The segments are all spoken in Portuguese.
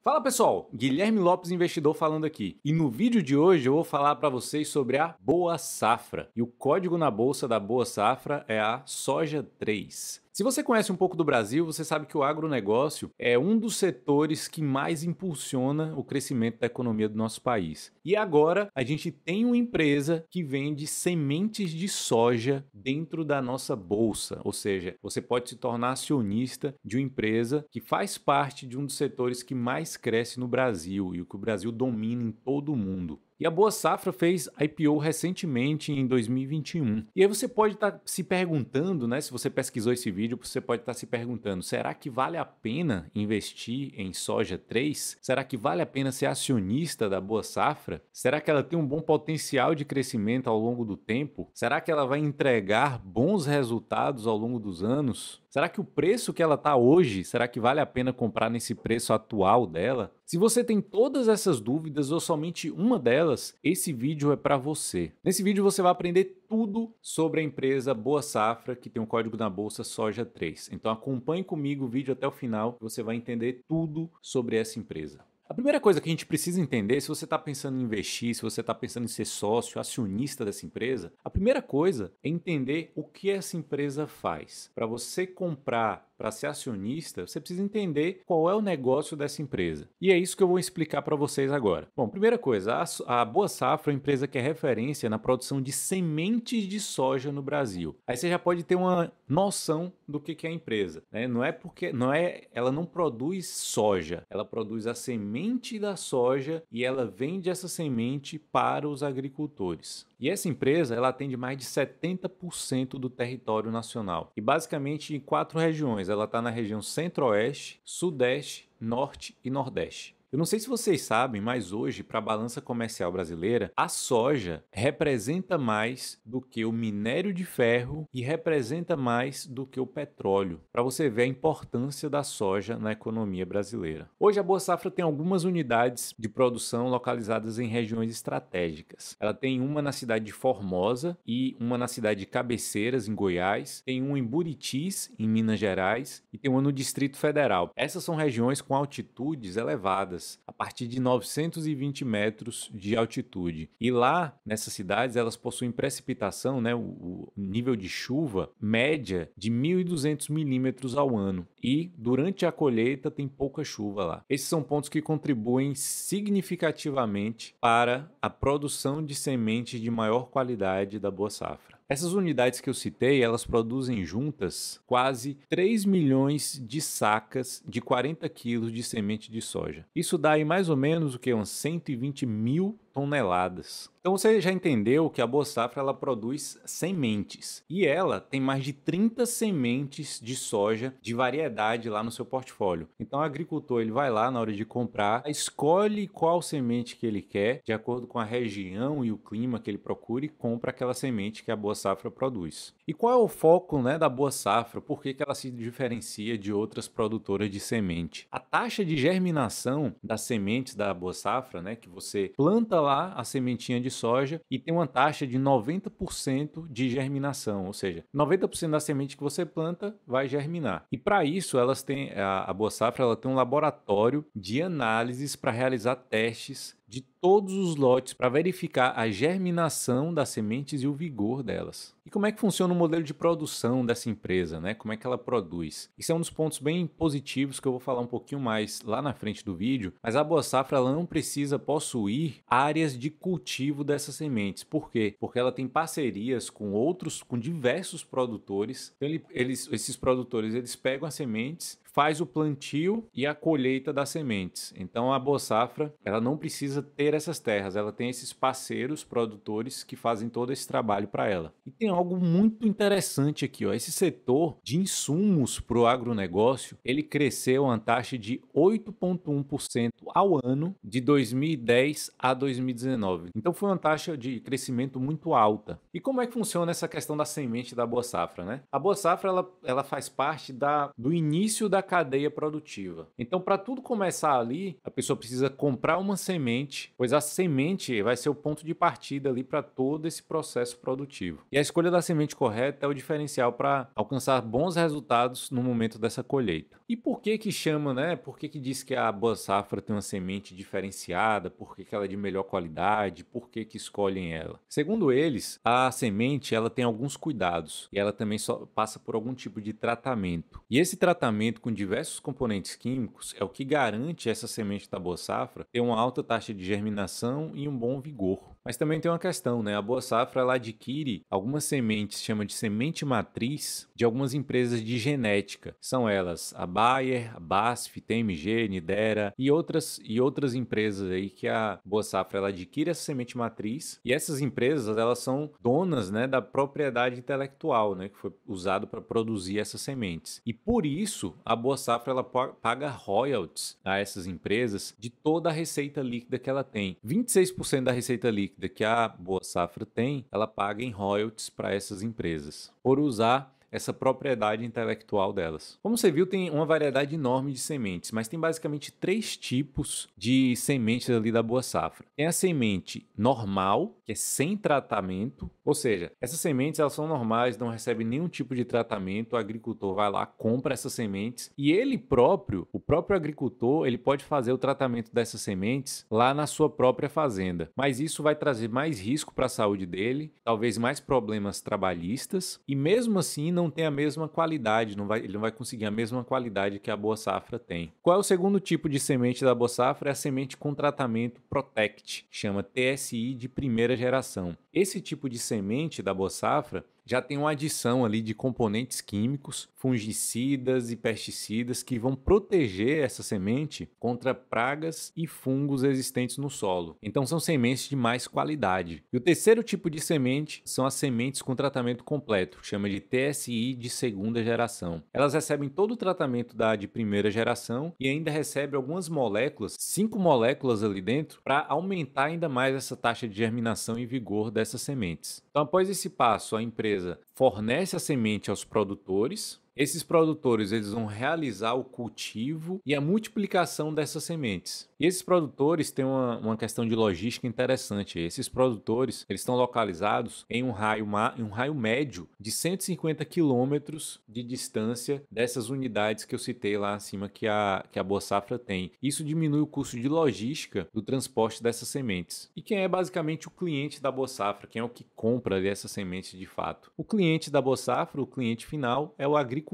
Fala pessoal, Guilherme Lopes, investidor falando aqui. E no vídeo de hoje eu vou falar para vocês sobre a Boa Safra. E o código na bolsa da Boa Safra é a Soja 3. Se você conhece um pouco do Brasil, você sabe que o agronegócio é um dos setores que mais impulsiona o crescimento da economia do nosso país. E agora a gente tem uma empresa que vende sementes de soja dentro da nossa bolsa, ou seja, você pode se tornar acionista de uma empresa que faz parte de um dos setores que mais cresce no Brasil e o que o Brasil domina em todo o mundo. E a Boa Safra fez IPO recentemente em 2021. E aí você pode estar se perguntando, né? Se você pesquisou esse vídeo, você pode estar se perguntando: será que vale a pena investir em Soja 3? Será que vale a pena ser acionista da Boa Safra? Será que ela tem um bom potencial de crescimento ao longo do tempo? Será que ela vai entregar bons resultados ao longo dos anos? Será que o preço que ela está hoje, será que vale a pena comprar nesse preço atual dela? Se você tem todas essas dúvidas ou somente uma delas, esse vídeo é para você. Nesse vídeo você vai aprender tudo sobre a empresa Boa Safra, que tem um código na bolsa Soja 3. Então acompanhe comigo o vídeo até o final, que você vai entender tudo sobre essa empresa. A primeira coisa que a gente precisa entender, se você está pensando em investir, se você está pensando em ser sócio, acionista dessa empresa, a primeira coisa é entender o que essa empresa faz. Para você comprar, para ser acionista, você precisa entender qual é o negócio dessa empresa. E é isso que eu vou explicar para vocês agora. Bom, primeira coisa, a Boa Safra é uma empresa que é referência na produção de sementes de soja no Brasil. Aí você já pode ter uma noção do que é a empresa, né? Ela não produz soja, ela produz a semente da soja e ela vende essa semente para os agricultores. E essa empresa, ela atende mais de 70% do território nacional. E basicamente em 4 regiões. Ela está na região Centro-Oeste, Sudeste, Norte e Nordeste. Eu não sei se vocês sabem, mas hoje, para a balança comercial brasileira, a soja representa mais do que o minério de ferro e representa mais do que o petróleo, para você ver a importância da soja na economia brasileira. Hoje, a Boa Safra tem algumas unidades de produção localizadas em regiões estratégicas. Ela tem uma na cidade de Formosa e uma na cidade de Cabeceiras, em Goiás, tem uma em Buritis, em Minas Gerais, e tem uma no Distrito Federal. Essas são regiões com altitudes elevadas, a partir de 920 metros de altitude. E lá, nessas cidades, elas possuem precipitação, né, o nível de chuva média de 1.200 milímetros ao ano. E durante a colheita tem pouca chuva lá. Esses são pontos que contribuem significativamente para a produção de sementes de maior qualidade da Boa Safra. Essas unidades que eu citei, elas produzem juntas quase 3 milhões de sacas de 40 quilos de semente de soja. Isso dá aí mais ou menos o que? Uns 120 mil toneladas. Então você já entendeu que a Boa Safra ela produz sementes e ela tem mais de 30 sementes de soja de variedade lá no seu portfólio. Então o agricultor ele vai lá na hora de comprar, escolhe qual semente que ele quer, de acordo com a região e o clima que ele procura e compra aquela semente que a Boa Safra produz. E qual é o foco, né, da Boa Safra? Por que ela se diferencia de outras produtoras de semente? A taxa de germinação das sementes da Boa Safra, né, que você planta lá a sementinha de soja e tem uma taxa de 90% de germinação, ou seja, 90% da semente que você planta vai germinar. E para isso elas têm a Boa Safra ela tem um laboratório de análises para realizar testes de todos os lotes para verificar a germinação das sementes e o vigor delas. E como é que funciona o modelo de produção dessa empresa, né? Como é que ela produz? Isso é um dos pontos bem positivos que eu vou falar um pouquinho mais lá na frente do vídeo, mas a Boa Safra ela não precisa possuir áreas de cultivo dessas sementes. Por quê? Porque ela tem parcerias com diversos produtores. Então, esses produtores eles pegam as sementes, faz o plantio e a colheita das sementes. Então a Boa Safra, ela não precisa ter essas terras, ela tem esses parceiros produtores que fazem todo esse trabalho para ela. E tem algo muito interessante aqui, ó. Esse setor de insumos para o agronegócio, ele cresceu uma taxa de 8,1% ao ano de 2010 a 2019. Então foi uma taxa de crescimento muito alta. E como é que funciona essa questão da semente da Boa Safra, né? A Boa Safra ela faz parte do início da a cadeia produtiva. Então, para tudo começar ali, a pessoa precisa comprar uma semente, pois a semente vai ser o ponto de partida ali para todo esse processo produtivo. E a escolha da semente correta é o diferencial para alcançar bons resultados no momento dessa colheita. E por que que chama, né? Por que que diz que a boa safra tem uma semente diferenciada? Por que que ela é de melhor qualidade? Por que que escolhem ela? Segundo eles, a semente ela tem alguns cuidados e ela também só passa por algum tipo de tratamento. E esse tratamento com diversos componentes químicos é o que garante essa semente da boa safra ter uma alta taxa de germinação e um bom vigor. Mas também tem uma questão, né? A boa safra ela adquire algumas sementes, chama de semente matriz, de algumas empresas de genética. São elas a Bayer, a BASF, TMG, Nidera e outras empresas aí que a boa safra ela adquire essa semente matriz e essas empresas elas são donas, né, da propriedade intelectual, né, que foi usado para produzir essas sementes. E por isso a boa safra ela paga royalties a essas empresas de toda a receita líquida que ela tem. 26% da receita líquida que a boa safra tem, ela paga em royalties para essas empresas por usar essa propriedade intelectual delas. Como você viu, tem uma variedade enorme de sementes, mas tem basicamente 3 tipos de sementes ali da boa safra. Tem a semente normal, que é sem tratamento, ou seja, essas sementes elas são normais, não recebem nenhum tipo de tratamento, o agricultor vai lá, compra essas sementes e ele próprio, o próprio agricultor, ele pode fazer o tratamento dessas sementes lá na sua própria fazenda. Mas isso vai trazer mais risco para a saúde dele, talvez mais problemas trabalhistas e mesmo assim não tem a mesma qualidade, ele não vai conseguir a mesma qualidade que a boa safra tem. Qual é o segundo tipo de semente da boa safra? É a semente com tratamento Protect, chama TSI de primeira geração. Esse tipo de semente da boa safra já tem uma adição ali de componentes químicos, fungicidas e pesticidas que vão proteger essa semente contra pragas e fungos existentes no solo. Então são sementes de mais qualidade. E o terceiro tipo de semente são as sementes com tratamento completo, chama de TSI de segunda geração. Elas recebem todo o tratamento da de primeira geração e ainda recebem algumas moléculas, 5 moléculas ali dentro, para aumentar ainda mais essa taxa de germinação e vigor dessas sementes. Então após esse passo, a empresa fornece a semente aos produtores. Esses produtores eles vão realizar o cultivo e a multiplicação dessas sementes. E esses produtores têm uma questão de logística interessante. Esses produtores eles estão localizados em um raio médio de 150 quilômetros de distância dessas unidades que eu citei lá acima que a Boa Safra tem. Isso diminui o custo de logística do transporte dessas sementes. E quem é basicamente o cliente da Boa Safra? Quem é o que compra ali essas sementes de fato? O cliente da Boa Safra, o cliente final, é o agricultor.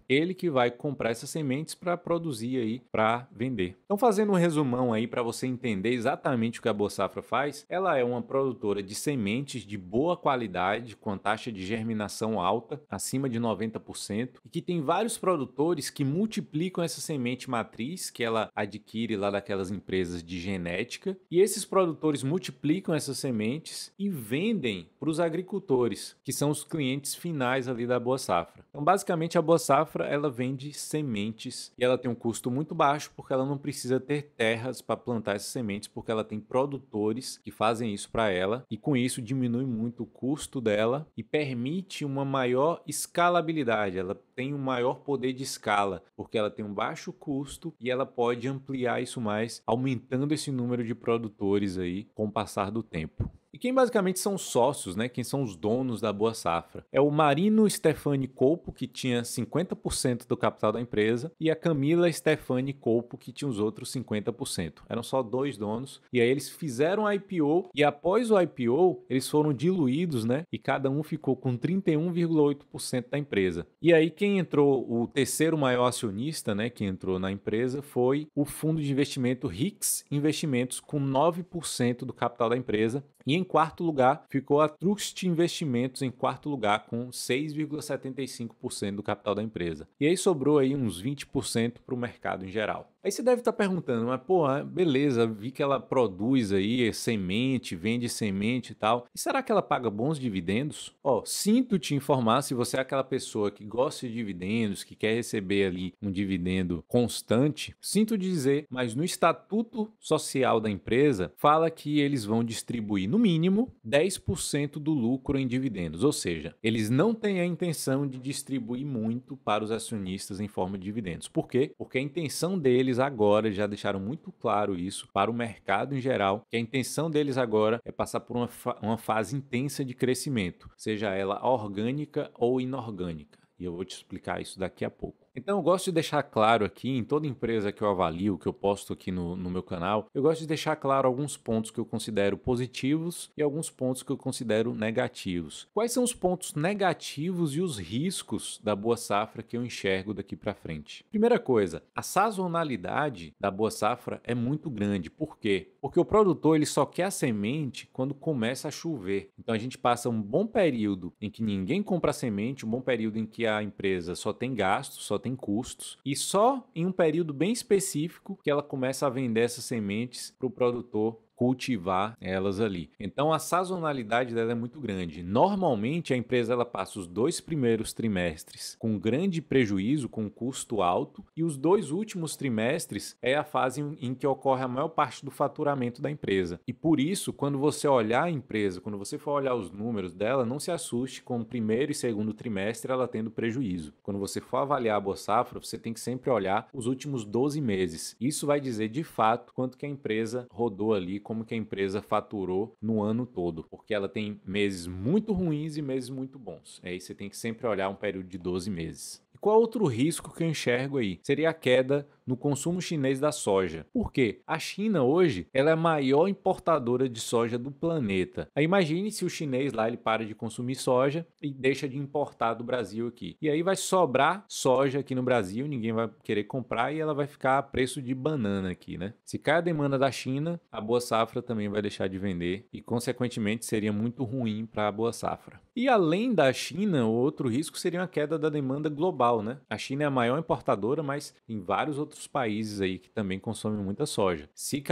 Ele que vai comprar essas sementes para produzir aí, para vender. Então, fazendo um resumão aí para você entender exatamente o que a Boa Safra faz, ela é uma produtora de sementes de boa qualidade, com taxa de germinação alta, acima de 90%, e que tem vários produtores que multiplicam essa semente matriz que ela adquire lá daquelas empresas de genética, e esses produtores multiplicam essas sementes e vendem para os agricultores, que são os clientes finais ali da Boa Safra. Então, basicamente, a Boa Safra ela vende sementes e ela tem um custo muito baixo porque ela não precisa ter terras para plantar essas sementes, porque ela tem produtores que fazem isso para ela e com isso diminui muito o custo dela e permite uma maior escalabilidade. Ela tem um maior poder de escala porque ela tem um baixo custo e ela pode ampliar isso mais, aumentando esse número de produtores aí com o passar do tempo. E quem basicamente são os sócios, né? Quem são os donos da Boa Safra? É o Marino Stefani Colpo, que tinha 50% do capital da empresa, e a Camila Stefani Colpo, que tinha os outros 50%. Eram só 2 donos, e aí eles fizeram a IPO, e após o IPO, eles foram diluídos, né? E cada um ficou com 31,8% da empresa. E aí quem entrou, o terceiro maior acionista, né? Que entrou na empresa foi o fundo de investimento RIX Investimentos, com 9% do capital da empresa. E em quarto lugar ficou a Trust Investimentos em quarto lugar com 6,75% do capital da empresa. E aí sobrou aí uns 20% para o mercado em geral. Aí você deve estar perguntando, mas pô, beleza, vi que ela produz aí semente, vende semente e tal. E será que ela paga bons dividendos? Ó, sinto te informar, se você é aquela pessoa que gosta de dividendos, que quer receber ali um dividendo constante, sinto dizer, mas no estatuto social da empresa fala que eles vão distribuir no mínimo 10% do lucro em dividendos, ou seja, eles não têm a intenção de distribuir muito para os acionistas em forma de dividendos. Por quê? Porque a intenção deles agora, já deixaram muito claro isso para o mercado em geral, que a intenção deles agora é passar por uma fase intensa de crescimento, seja ela orgânica ou inorgânica. E eu vou te explicar isso daqui a pouco. Então eu gosto de deixar claro aqui, em toda empresa que eu avalio, que eu posto aqui no meu canal, eu gosto de deixar claro alguns pontos que eu considero positivos e alguns pontos que eu considero negativos. Quais são os pontos negativos e os riscos da boa safra que eu enxergo daqui para frente? Primeira coisa, a sazonalidade da boa safra é muito grande. Por quê? Porque o produtor ele só quer a semente quando começa a chover. Então a gente passa um bom período em que ninguém compra semente, um bom período em que a empresa só tem gastos, só tem custos, e só em um período bem específico que ela começa a vender essas sementes para o produtor cultivar elas ali. Então a sazonalidade dela é muito grande. Normalmente a empresa ela passa os 2 primeiros trimestres com grande prejuízo, com custo alto, e os 2 últimos trimestres é a fase em que ocorre a maior parte do faturamento da empresa. E por isso, quando você olhar a empresa, quando você for olhar os números dela, não se assuste com o primeiro e segundo trimestre ela tendo prejuízo. Quando você for avaliar a boa safra, você tem que sempre olhar os últimos 12 meses. Isso vai dizer de fato quanto que a empresa rodou ali, como que a empresa faturou no ano todo, porque ela tem meses muito ruins e meses muito bons. Aí você tem que sempre olhar um período de 12 meses. E qual outro risco que eu enxergo aí? Seria a queda no consumo chinês da soja. Por quê? A China hoje ela é a maior importadora de soja do planeta. Aí imagine se o chinês lá ele para de consumir soja e deixa de importar do Brasil aqui. E aí vai sobrar soja aqui no Brasil, ninguém vai querer comprar e ela vai ficar a preço de banana aqui, né? Se cai a demanda da China, a boa safra também vai deixar de vender e consequentemente seria muito ruim para a boa safra. E além da China, outro risco seria uma queda da demanda global, né? A China é a maior importadora, mas tem vários outros países aí que também consomem muita soja. Se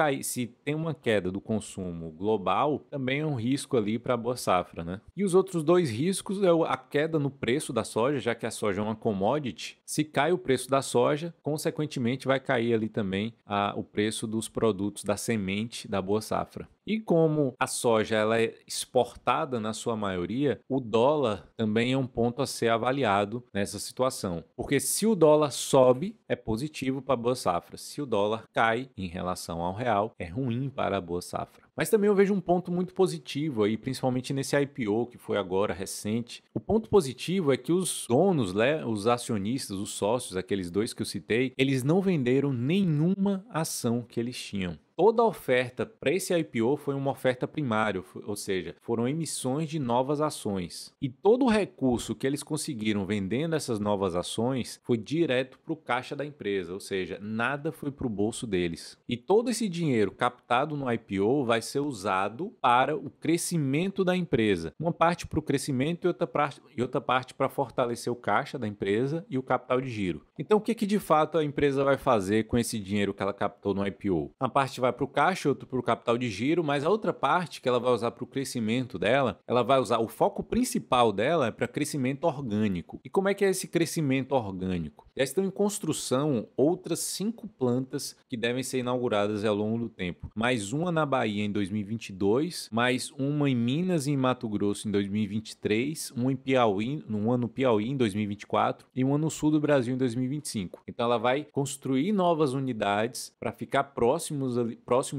tem uma queda do consumo global, também é um risco ali para a boa safra, né? E os outros dois riscos é a queda no preço da soja, já que a soja é uma commodity. Se cai o preço da soja, consequentemente vai cair ali também o preço dos produtos da semente da boa safra. E como a soja ela é exportada na sua maioria, o dólar também é um ponto a ser avaliado nessa situação. Porque se o dólar sobe, é positivo para a boa safra. Se o dólar cai em relação ao real, é ruim para a boa safra. Mas também eu vejo um ponto muito positivo aí, principalmente nesse IPO que foi agora recente. O ponto positivo é que os donos, né, os acionistas, os sócios, aqueles dois que eu citei, eles não venderam nenhuma ação que eles tinham. Toda a oferta para esse IPO foi uma oferta primária, ou seja, foram emissões de novas ações. E todo o recurso que eles conseguiram vendendo essas novas ações foi direto para o caixa da empresa, ou seja, nada foi para o bolso deles. E todo esse dinheiro captado no IPO vai ser usado para o crescimento da empresa. Uma parte para o crescimento e outra parte para fortalecer o caixa da empresa e o capital de giro. Então, o que de fato a empresa vai fazer com esse dinheiro que ela captou no IPO? Uma parte vai para o caixa, outra para o capital de giro, mas a outra parte que ela vai usar para o crescimento dela, ela vai usar, o foco principal dela é para crescimento orgânico. E como é que é esse crescimento orgânico? Já estão em construção outras 5 plantas que devem ser inauguradas ao longo do tempo. Mais uma na Bahia em 2022, mais uma em Minas e em Mato Grosso em 2023, uma em Piauí, uma no Piauí em 2024 e uma no sul do Brasil em 2025. Então ela vai construir novas unidades para ficar próximo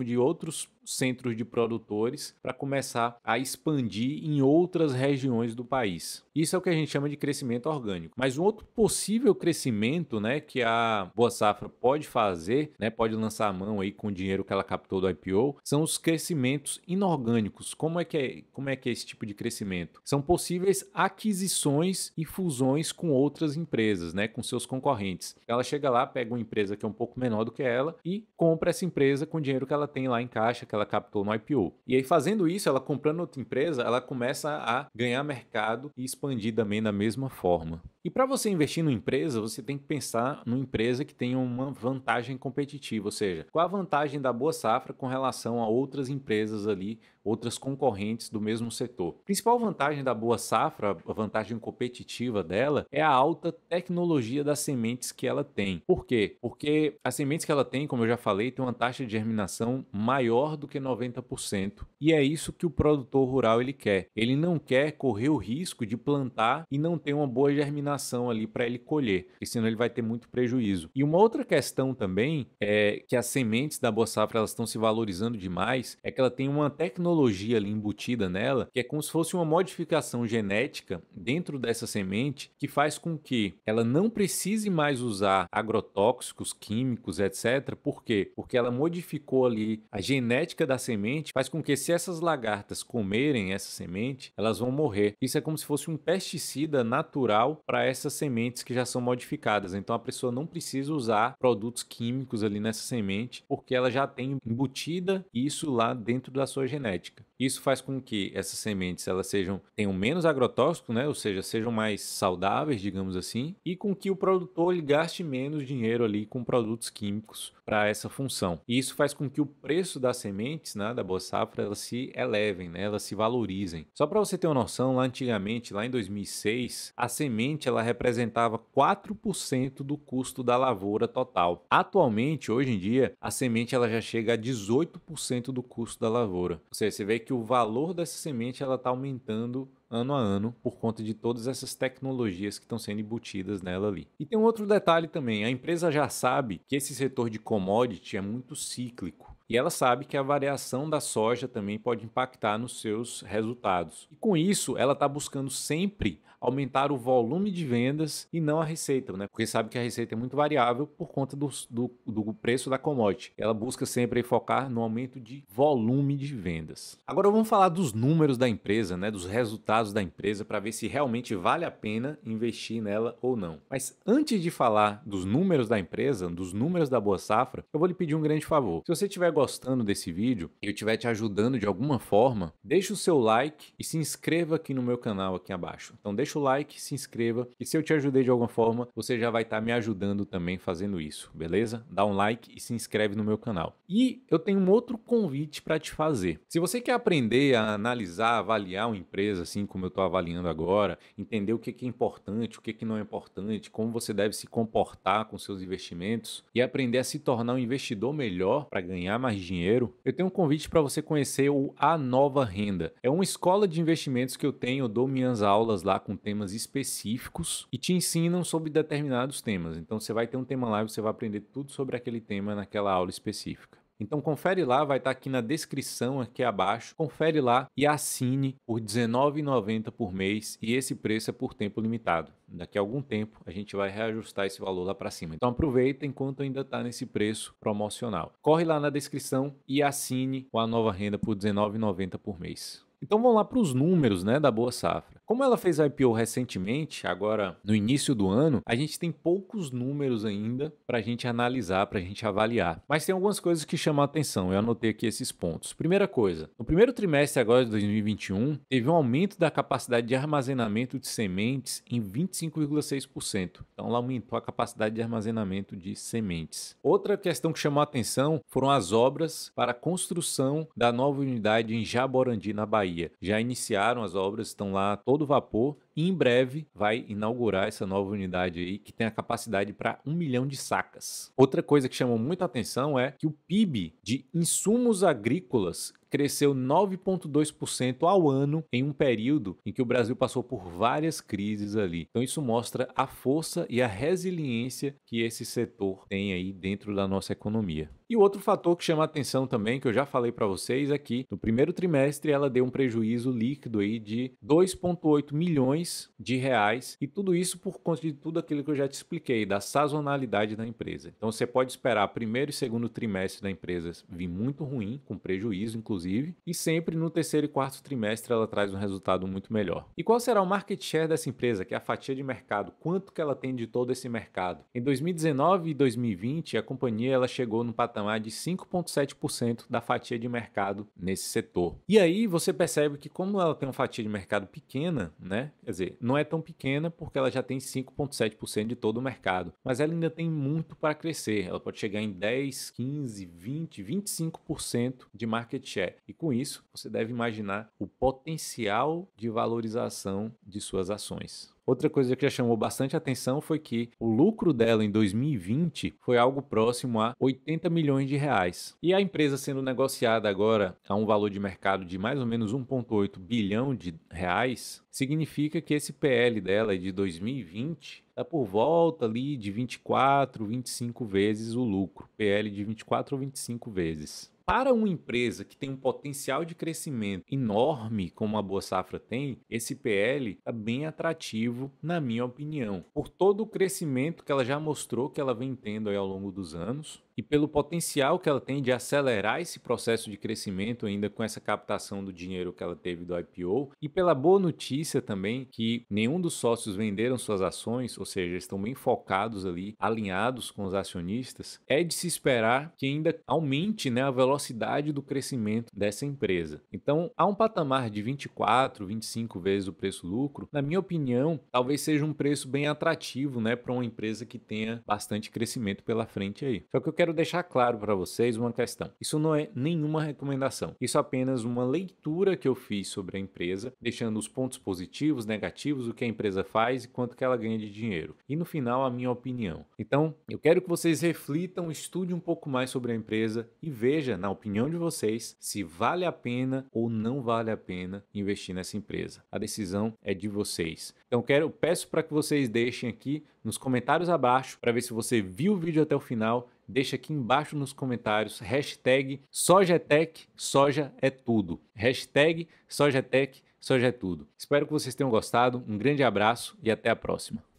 de outros centros de produtores para começar a expandir em outras regiões do país. Isso é o que a gente chama de crescimento orgânico. Mas um outro possível crescimento, né, que a Boa Safra pode fazer, né, pode lançar a mão aí com o dinheiro que ela captou do IPO, são os crescimentos inorgânicos. Como é que é esse tipo de crescimento? São possíveis aquisições e fusões com outras empresas, né, com seus concorrentes. Ela chega lá, pega uma empresa que é um pouco menor do que ela e compra essa empresa com o dinheiro que ela tem lá em caixa, que ela captou no IPO. E aí, fazendo isso, ela comprando outra empresa, ela começa a ganhar mercado e expandir também da mesma forma. E para você investir numa empresa, você tem que pensar numa empresa que tenha uma vantagem competitiva, ou seja, qual a vantagem da Boa Safra com relação a outras empresas ali, outras concorrentes do mesmo setor. A principal vantagem da Boa Safra, a vantagem competitiva dela, é a alta tecnologia das sementes que ela tem. Por quê? Porque as sementes que ela tem, como eu já falei, tem uma taxa de germinação maior do que 90%. E é isso que o produtor rural ele quer. Ele não quer correr o risco de plantar e não ter uma boa germinação ali para ele colher, porque senão ele vai ter muito prejuízo. E uma outra questão também é que as sementes da Boa Safra elas estão se valorizando demais, é que ela tem uma tecnologia ali embutida nela, que é como se fosse uma modificação genética dentro dessa semente, que faz com que ela não precise mais usar agrotóxicos, químicos, etc. Por quê? Porque ela modificou ali a genética da semente, faz com que se essas lagartas comerem essa semente, elas vão morrer. Isso é como se fosse um pesticida natural para essas sementes que já são modificadas. Então a pessoa não precisa usar produtos químicos ali nessa semente, porque ela já tem embutida isso lá dentro da sua genética. Isso faz com que essas sementes elas tenham menos agrotóxico, né? Ou seja, sejam mais saudáveis, digamos assim, e com que o produtor ele gaste menos dinheiro ali com produtos químicos para essa função. E isso faz com que o preço das sementes, né, da Boa Safra, elas se elevem, né? Elas se valorizem. Só para você ter uma noção, lá antigamente, lá em 2006, a semente ela representava 4% do custo da lavoura total. Atualmente, hoje em dia, a semente ela já chega a 18% do custo da lavoura. Ou seja, você vê que o valor dessa semente ela está aumentando ano a ano por conta de todas essas tecnologias que estão sendo embutidas nela ali. E tem um outro detalhe também, a empresa já sabe que esse setor de commodity é muito cíclico. E ela sabe que a variação da soja também pode impactar nos seus resultados. E com isso, ela está buscando sempre aumentar o volume de vendas e não a receita, né? Porque sabe que a receita é muito variável por conta do preço da commodity. Ela busca sempre focar no aumento de volume de vendas. Agora vamos falar dos números da empresa, né? Dos resultados da empresa para ver se realmente vale a pena investir nela ou não. Mas antes de falar dos números da empresa, dos números da Boa Safra, eu vou lhe pedir um grande favor. Se você estiver gostando desse vídeo e eu estiver te ajudando de alguma forma, deixa o seu like e se inscreva aqui no meu canal aqui abaixo. Então deixa o like, se inscreva e se eu te ajudei de alguma forma, você já vai estar me ajudando também fazendo isso, beleza? Dá um like e se inscreve no meu canal. E eu tenho um outro convite para te fazer. Se você quer aprender a analisar, avaliar uma empresa assim como eu estou avaliando agora, entender o que é importante, o que não é importante, como você deve se comportar com seus investimentos e aprender a se tornar um investidor melhor para ganhar mais dinheiro, eu tenho um convite para você conhecer o A Nova Renda. É uma escola de investimentos que eu dou minhas aulas lá com temas específicos e te ensinam sobre determinados temas. Então você vai ter um tema lá e você vai aprender tudo sobre aquele tema naquela aula específica. Então confere lá, vai estar aqui na descrição aqui abaixo, confere lá e assine por R$19,90 por mês e esse preço é por tempo limitado. Daqui a algum tempo a gente vai reajustar esse valor lá para cima. Então aproveita enquanto ainda está nesse preço promocional. Corre lá na descrição e assine a Nova Renda por R$19,90 por mês. Então vamos lá para os números, né, da Boa Safra. Como ela fez a IPO recentemente, agora no início do ano, a gente tem poucos números ainda para a gente analisar, para a gente avaliar. Mas tem algumas coisas que chamam a atenção, eu anotei aqui esses pontos. Primeira coisa, no primeiro trimestre agora de 2021, teve um aumento da capacidade de armazenamento de sementes em 25,6%. Então ela aumentou a capacidade de armazenamento de sementes. Outra questão que chamou a atenção foram as obras para a construção da nova unidade em Jaborandi, na Bahia. Já iniciaram as obras, estão lá todo vapor e em breve vai inaugurar essa nova unidade aí que tem a capacidade para 1 milhão de sacas. Outra coisa que chamou muita atenção é que o PIB de insumos agrícolas cresceu 9,2% ao ano em um período em que o Brasil passou por várias crises ali. Então isso mostra a força e a resiliência que esse setor tem aí dentro da nossa economia. E o outro fator que chama a atenção também, que eu já falei para vocês, é que no primeiro trimestre ela deu um prejuízo líquido aí de 2,8 milhões de reais e tudo isso por conta de tudo aquilo que eu já te expliquei, da sazonalidade da empresa. Então você pode esperar primeiro e segundo trimestre da empresa vir muito ruim, com prejuízo inclusive, e sempre no terceiro e quarto trimestre ela traz um resultado muito melhor. E qual será o market share dessa empresa, que é a fatia de mercado? Quanto que ela tem de todo esse mercado? Em 2019 e 2020, a companhia ela chegou no patamar de 5,7% da fatia de mercado nesse setor. E aí você percebe que como ela tem uma fatia de mercado pequena, né, Quer dizer, não é tão pequena porque ela já tem 5,7% de todo o mercado, mas ela ainda tem muito para crescer. Ela pode chegar em 10, 15, 20, 25% de market share. E com isso, você deve imaginar o potencial de valorização de suas ações. Outra coisa que já chamou bastante atenção foi que o lucro dela em 2020 foi algo próximo a 80 milhões de reais. E a empresa sendo negociada agora a um valor de mercado de mais ou menos 1,8 bilhão de reais, significa que esse PL dela de 2020 está por volta ali de 24, 25 vezes o lucro. PL de 24 ou 25 vezes. Para uma empresa que tem um potencial de crescimento enorme, como a Boa Safra tem, esse PL está bem atrativo, na minha opinião, por todo o crescimento que ela já mostrou que ela vem tendo aí ao longo dos anos e pelo potencial que ela tem de acelerar esse processo de crescimento ainda com essa captação do dinheiro que ela teve do IPO e pela boa notícia também que nenhum dos sócios venderam suas ações, ou seja, estão bem focados ali, alinhados com os acionistas, é de se esperar que ainda aumente, né, a velocidade do crescimento dessa empresa. Então, há um patamar de 24, 25 vezes o preço-lucro, na minha opinião, talvez seja um preço bem atrativo, né, para uma empresa que tenha bastante crescimento pela frente aí. Só que eu quero deixar claro para vocês uma questão. Isso não é nenhuma recomendação. Isso é apenas uma leitura que eu fiz sobre a empresa, deixando os pontos positivos, negativos, o que a empresa faz e quanto que ela ganha de dinheiro. E no final, a minha opinião. Então, eu quero que vocês reflitam, estudem um pouco mais sobre a empresa e vejam, na opinião de vocês, se vale a pena ou não vale a pena investir nessa empresa. A decisão é de vocês. Então, peço para que vocês deixem aqui nos comentários abaixo para ver se você viu o vídeo até o final. Deixa aqui embaixo nos comentários hashtag SojaTech, soja é tudo. Hashtag SojaTech, soja é tudo. Espero que vocês tenham gostado. Um grande abraço e até a próxima.